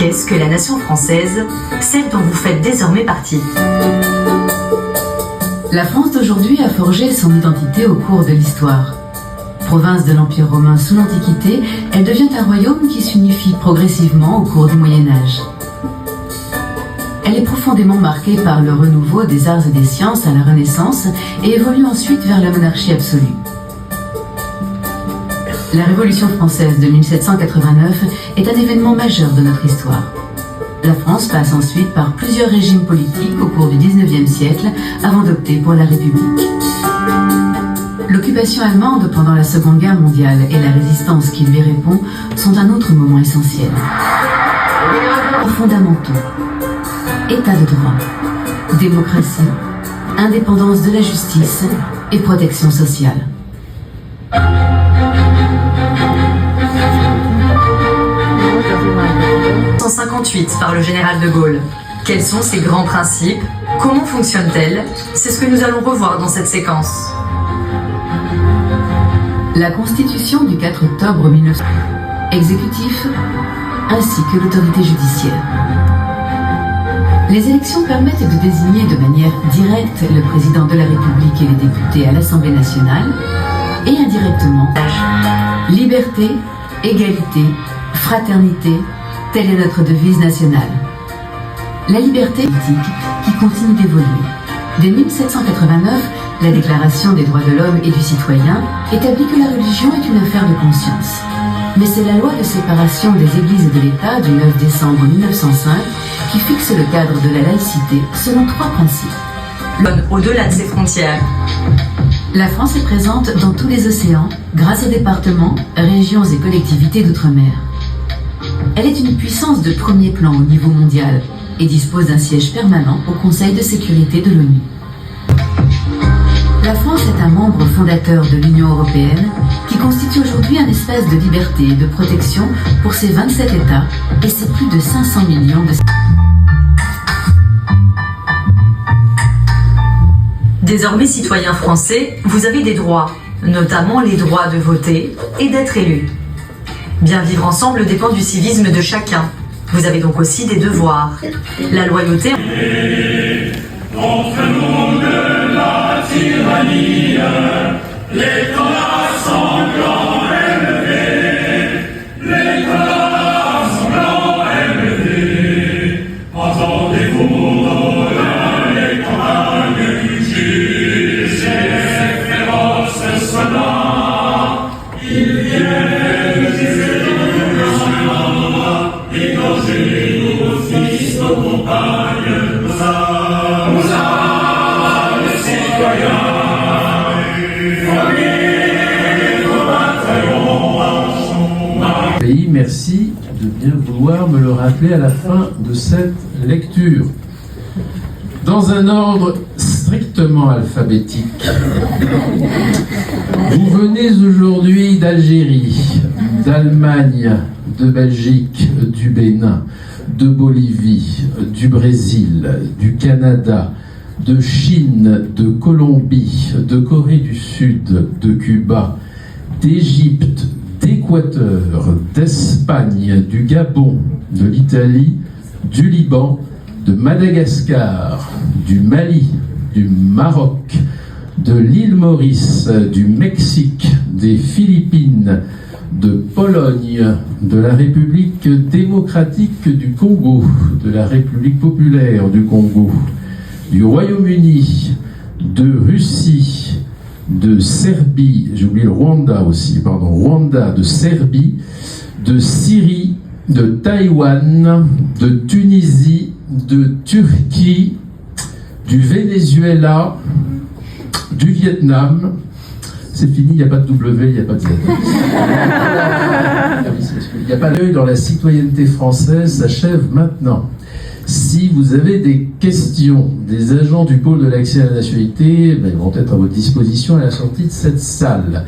Qu'est-ce que la nation française, celle dont vous faites désormais partie? La France d'aujourd'hui a forgé son identité au cours de l'histoire. Province de l'Empire romain sous l'Antiquité, elle devient un royaume qui s'unifie progressivement au cours du Moyen-Âge. Elle est profondément marquée par le renouveau des arts et des sciences à la Renaissance et évolue ensuite vers la monarchie absolue. La Révolution française de 1789 est un événement majeur de notre histoire. La France passe ensuite par plusieurs régimes politiques au cours du XIXe siècle avant d'opter pour la République. L'occupation allemande pendant la Seconde Guerre mondiale et la résistance qui lui répond sont un autre moment essentiel. Fondamentaux. État de droit, démocratie, indépendance de la justice et protection sociale. 1958 par le général de Gaulle. Quels sont ces grands principes? Comment fonctionnent-elles? C'est ce que nous allons revoir dans cette séquence. La Constitution du 4 octobre 1900, exécutif, ainsi que l'autorité judiciaire. Les élections permettent de désigner de manière directe le président de la République et les députés à l'Assemblée nationale, et indirectement, liberté, égalité, fraternité, telle est notre devise nationale. La liberté politique qui continue d'évoluer. Dès 1789, la Déclaration des droits de l'homme et du citoyen établit que la religion est une affaire de conscience. Mais c'est la loi de séparation des églises et de l'État du 9 décembre 1905 qui fixe le cadre de la laïcité selon 3 principes. Au-delà de ses frontières. La France est présente dans tous les océans grâce aux départements, régions et collectivités d'outre-mer. Elle est une puissance de premier plan au niveau mondial et dispose d'un siège permanent au Conseil de sécurité de l'ONU. La France est un membre fondateur de l'Union européenne qui constitue aujourd'hui un espace de liberté et de protection pour ses 27 États et ses plus de 500 millions de... Désormais citoyen français, vous avez des droits, notamment les droits de voter et d'être élu. Bien vivre ensemble dépend du civisme de chacun. Vous avez donc aussi des devoirs. La loyauté... Contre nous de la tyrannie, l'État sanglant élevé, l'État sanglant élevé, entendez-vous les campagnes, juges et féroces soldats, ils viennent égorger nos fils, nos compagnes, nos âmes, les citoyens, formez vos bataillons. Pays, merci de bien vouloir me le rappeler à la fin de cette lecture. Dans un ordre strictement alphabétique, vous venez aujourd'hui d'Algérie, d'Allemagne, de Belgique, du Bénin, de Bolivie, du Brésil, du Canada, de Chine, de Colombie, de Corée du Sud, de Cuba, d'Égypte, d'Équateur, d'Espagne, du Gabon, de l'Italie, du Liban, de Madagascar, du Mali, du Maroc, de l'île Maurice, du Mexique, des Philippines, de Pologne, de la République démocratique du Congo, de la République populaire du Congo, du Royaume-Uni, de Russie, de Serbie, j'ai oublié le Rwanda aussi, pardon, Rwanda, de Serbie, de Syrie, de Taïwan, de Tunisie, de Turquie, du Venezuela, du Vietnam. C'est fini, il n'y a pas de W, il n'y a pas de Z. Il n'y a pas d'œil dans la citoyenneté française, s'achève maintenant. Si vous avez des questions, des agents du pôle de l'accès à la nationalité, ils vont être à votre disposition à la sortie de cette salle.